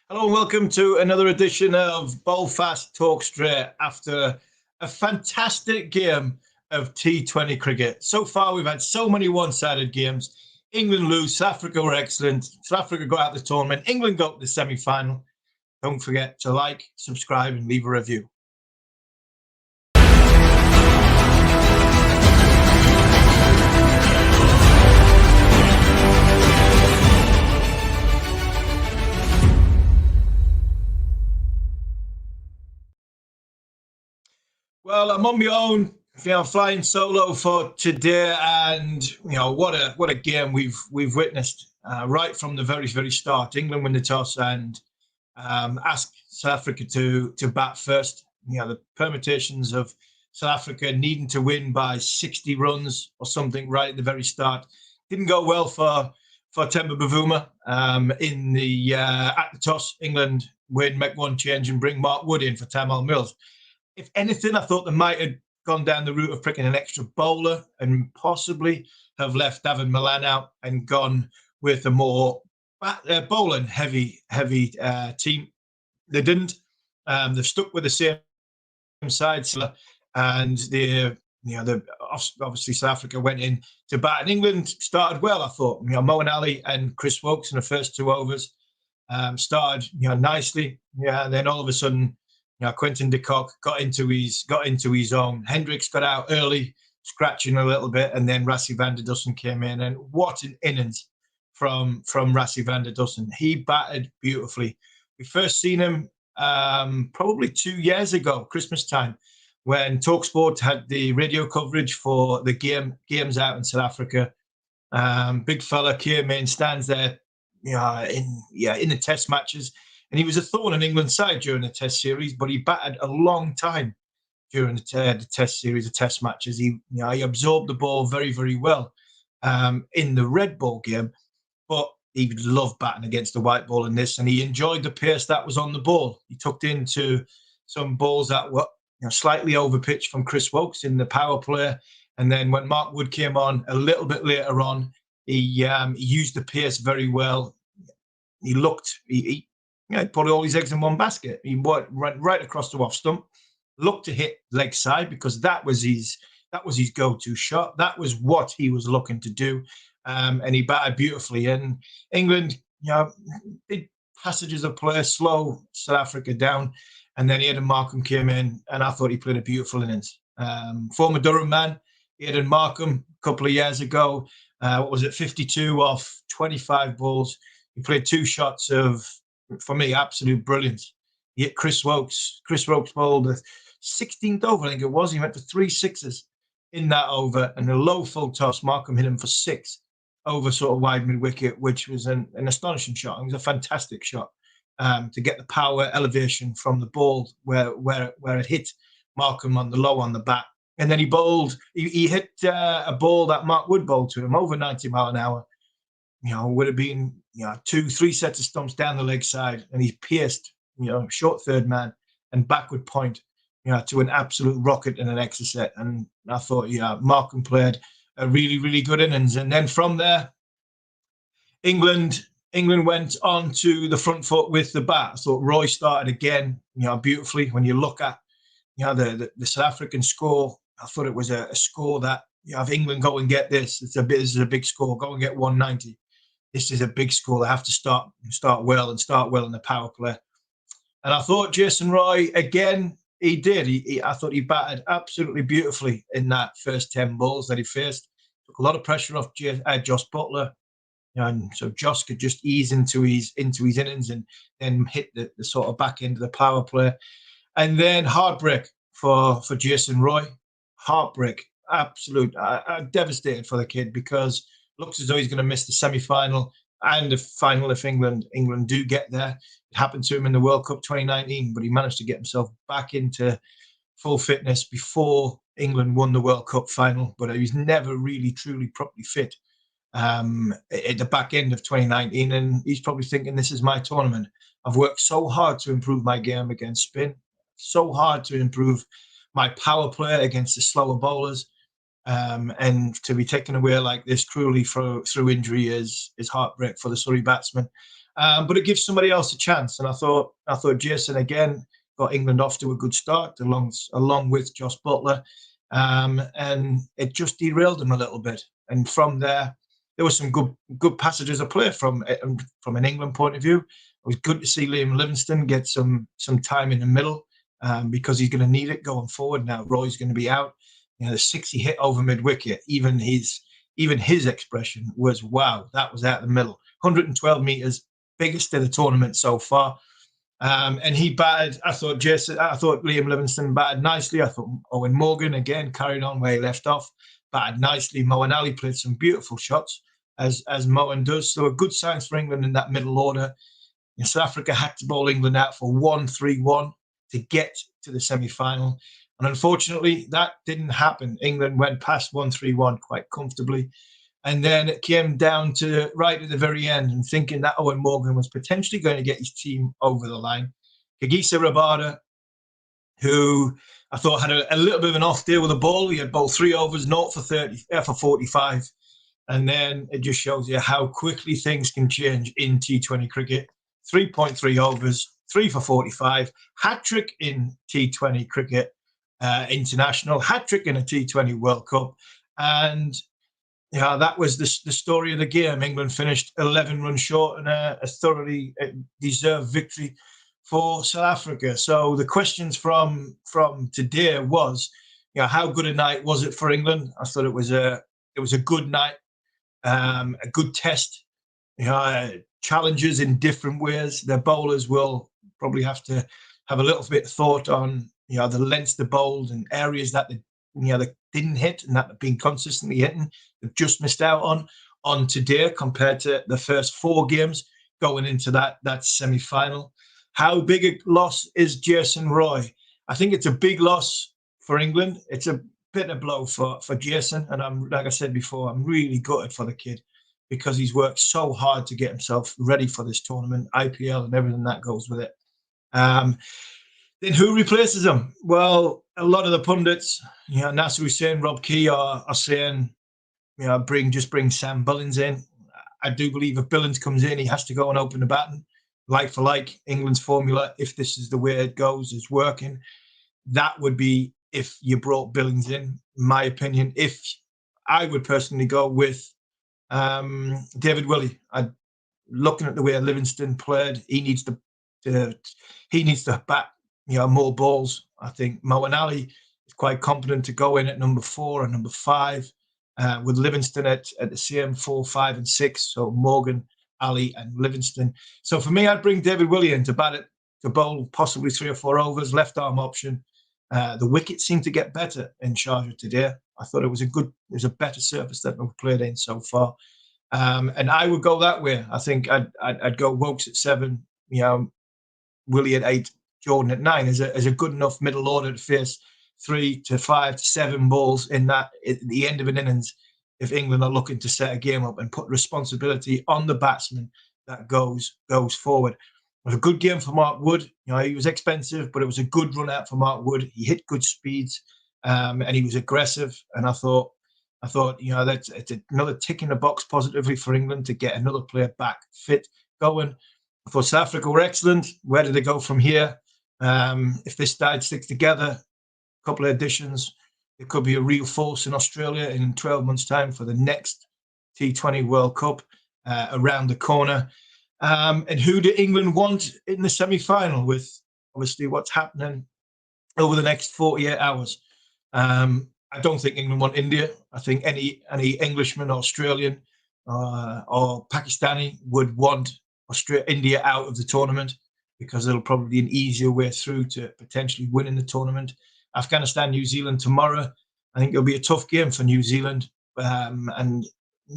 Hello and welcome to another edition of Bowl Fast Talk Straight after a fantastic game of T20 cricket. So far, we've had so many one-sided games. England lose, South Africa were excellent. South Africa got out of the tournament. England got to the semi-final. Don't forget to like, subscribe, and leave a review. Well, I'm on my own, flying solo for today, and what a game we've witnessed right from the very start. England win the toss and ask South Africa to bat first. The permutations of South Africa needing to win by 60 runs or something right at the very start didn't go well for Temba Bavuma. In the at the toss, England win, make one change, and bring Mark Wood in for Tamal Mills. If anything, I thought they might have gone down the route of picking an extra bowler and possibly have left David Milan out and gone with a more bowling heavy team. They didn't. They've stuck with the same side, and obviously South Africa went in to bat, and England started well. I thought Moeen Ali and Chris Woakes in the first 2 overs started nicely. And then all of a sudden, Quinton de Kock got into his own. Hendricks got out early, scratching a little bit, and then Rassie van der Dussen came in. And what an innings from Rassie van der Dussen. He batted beautifully. We first seen him probably 2 years ago, Christmas time, when TalkSport had the radio coverage for the games out in South Africa. Big fella came in, stands there, in the test matches. And he was a thorn in England's side during the Test series, but he batted a long time during the Test series, the Test matches. He absorbed the ball very well in the red ball game, but he loved batting against the white ball in this, and he enjoyed the pace that was on the ball. He tucked into some balls that were slightly over pitch from Chris Woakes in the power play, and then when Mark Wood came on a little bit later on, he used the pace very well. He put all his eggs in one basket. He went right across the off stump, looked to hit leg side because that was his go-to shot. That was what he was looking to do, and he batted beautifully. And England, big passages of play, slow South Africa down, and then Aidan Markham came in, and I thought he played a beautiful innings. Former Durham man, Aidan Markham, a couple of years ago, 52 off 25 balls. He played 2 shots of, for me, absolute brilliance. He hit Chris Woakes. Chris Woakes bowled the 16th over, I think it was. He went for 3 sixes in that over, and a low full toss. Markham hit him for 6 over sort of wide mid wicket, which was an astonishing shot. It was a fantastic shot to get the power elevation from the ball where it hit Markham on the bat. And then he hit a ball that Mark Wood bowled to him over 90 mile an hour. Would have been 2-3 sets of stumps down the leg side, and he pierced short third man and backward point to an absolute rocket in an extra set. And I thought Markham played a really good innings. And then from there, England went on to the front foot with the bat. I thought Roy started again beautifully. When you look at the South African score, I thought it was a score that if England go and get this, this is a big score. Go and get 190. This is a big score. They have to start well in the power play. And I thought Jason Roy, again, he did. I thought he batted absolutely beautifully in that first 10 balls that he faced. Took a lot of pressure off Josh Butler. And so Josh could just ease into his innings and then hit the sort of back end of the power play. And then heartbreak for Jason Roy. Heartbreak. Absolute. Devastated for the kid because looks as though he's going to miss the semi-final and the final if England do get there. It happened to him in the World Cup 2019, but he managed to get himself back into full fitness before England won the World Cup final. But he was never really, truly, properly fit at the back end of 2019. And he's probably thinking, this is my tournament. I've worked so hard to improve my game against spin, so hard to improve my power play against the slower bowlers. And to be taken away like this cruelly through injury is heartbreak for the Surrey batsman. but it gives somebody else a chance. And I thought Jason again got England off to a good start, along with Josh Butler, and it just derailed them a little bit. And from there were some good passages of play from an England point of view. It was good to see Liam Livingstone get some time in the middle, because he's going to need it going forward. Now Roy's going to be out. The 60 hit over mid wicket. Even his expression was, "Wow, that was out the middle." 112 meters, biggest of the tournament so far. And he batted. I thought Liam Livingstone batted nicely. I thought Owen Morgan again carried on where he left off, batted nicely. Moeen Ali played some beautiful shots, as Moeen does. So a good signs for England in that middle order. South Africa had to bowl England out for 1-3-1 to get to the semi-final. And unfortunately, that didn't happen. England went past 1-3-1 quite comfortably. And then it came down to right at the very end, and thinking that Owen Morgan was potentially going to get his team over the line. Kagiso Rabada, who I thought had a little bit of an off day with the ball. He had bowled 3 overs, 0 for 45. And then it just shows you how quickly things can change in T20 cricket. 3.3 overs, 3 for 45, hat-trick in T20 cricket international, hat-trick in a T20 World Cup. And that was the story of the game. England finished 11 runs short and a thoroughly deserved victory for South Africa. So the questions from today was, how good a night was it for England? I thought it was a good night, a good test. Challenges in different ways. Their bowlers will probably have to have a little bit of thought on the lengths they bowled and areas that they didn't hit and that they've been consistently hitting. They've just missed out on today compared to the first 4 games going into that semi-final. How big a loss is Jason Roy? I think it's a big loss for England. It's a bitter blow for Jason, and like I said before, I'm really gutted for the kid, because he's worked so hard to get himself ready for this tournament, IPL and everything that goes with it. Then who replaces him? Well, a lot of the pundits, Nasser Hussain, Rob Key are saying, bring Sam Billings in. I do believe if Billings comes in, he has to go and open the batting. Like for like, England's formula, if this is the way it goes, is working. That would be if you brought Billings in my opinion. If I would personally go with David Willey. Looking at the way Livingstone played, he needs to bat more balls. I think Moeen Ali is quite competent to go in at number 4 and number 5, with Livingstone at the same 4, 5, and 6. So Morgan, Ali, and Livingstone. So for me, I'd bring David Willey in to bat it, to bowl possibly 3 or 4 overs, left arm option. The wicket seemed to get better in Sharjah today. I thought it was a better surface that we've played in so far. And I would go that way. I think I'd go Wokes at 7, Willie at 8, Jordan at 9 as a good enough middle order to face 3 to 5 to 7 balls at the end of an innings, if England are looking to set a game up and put responsibility on the batsman that goes forward. It was a good game for Mark Wood. He was expensive, but it was a good run out for Mark Wood. He hit good speeds, and he was aggressive. And I thought, that's it's another tick in the box positively for England to get another player back fit going. I thought South Africa were excellent. Where do they go from here? If this side sticks together, a couple of additions, it could be a real force in Australia in 12 months' time for the next T20 World Cup around the corner. And who do England want in the semi-final, with obviously what's happening over the next 48 hours? I don't think England want India. I think any Englishman, Australian, or Pakistani would want India out of the tournament, because it'll probably be an easier way through to potentially winning the tournament. Afghanistan, New Zealand tomorrow. I think it'll be a tough game for New Zealand, and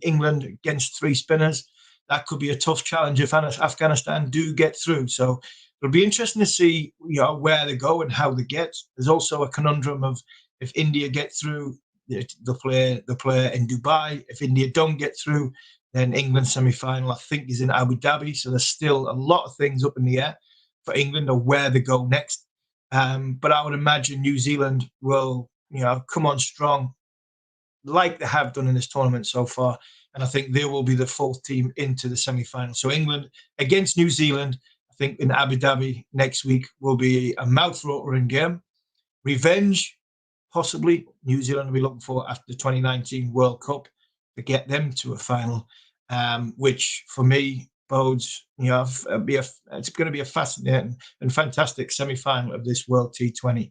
England against 3 spinners. That could be a tough challenge if Afghanistan do get through. So it'll be interesting to see where they go and how they get. There's also a conundrum of, if India get through, they'll play in Dubai. If India don't get through, then England's semi-final, I think, is in Abu Dhabi. So there's still a lot of things up in the air for England or where they go next. But I would imagine New Zealand will, come on strong, like they have done in this tournament so far, and I think they will be the fourth team into the semi-final. So England against New Zealand, I think in Abu Dhabi next week, will be a mouth-watering game. Revenge, possibly, New Zealand will be looking for after the 2019 World Cup to get them to a final, which for me bodes, it's going to be a fascinating and fantastic semi-final of this World T20.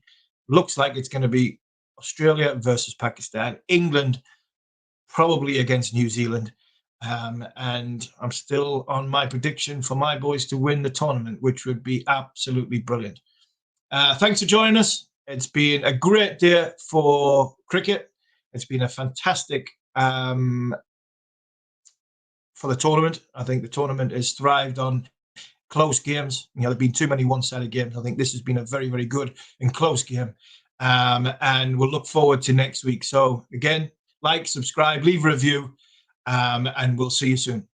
Looks like it's going to be Australia versus Pakistan, England probably against New Zealand. And I'm still on my prediction for my boys to win the tournament, which would be absolutely brilliant. Thanks for joining us. It's been a great day for cricket. It's been a fantastic for the tournament. I think the tournament has thrived on close games. There have been too many one-sided games. I think this has been a very, very good and close game. And we'll look forward to next week. So again, like, subscribe, leave a review, and we'll see you soon.